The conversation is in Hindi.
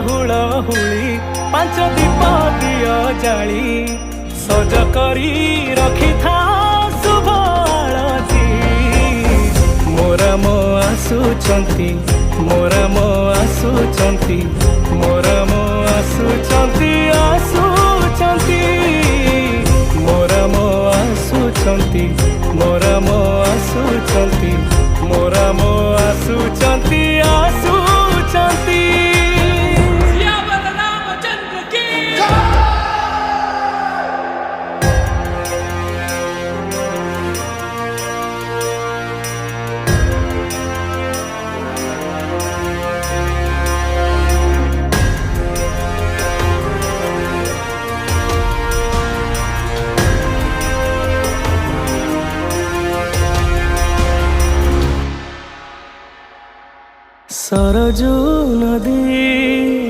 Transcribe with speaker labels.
Speaker 1: हुलहुली पांच दीप दियो जाली सज करी रखी था शुभ आलती मोरा मो आसुचंती मोरा मो आसुचंती मोरा मो आसुचंती आसुचंती मोरा मो आसुचंती मोरा मो आसुचंती मोरा मो आसुचंती आसुचंती सरजू नदी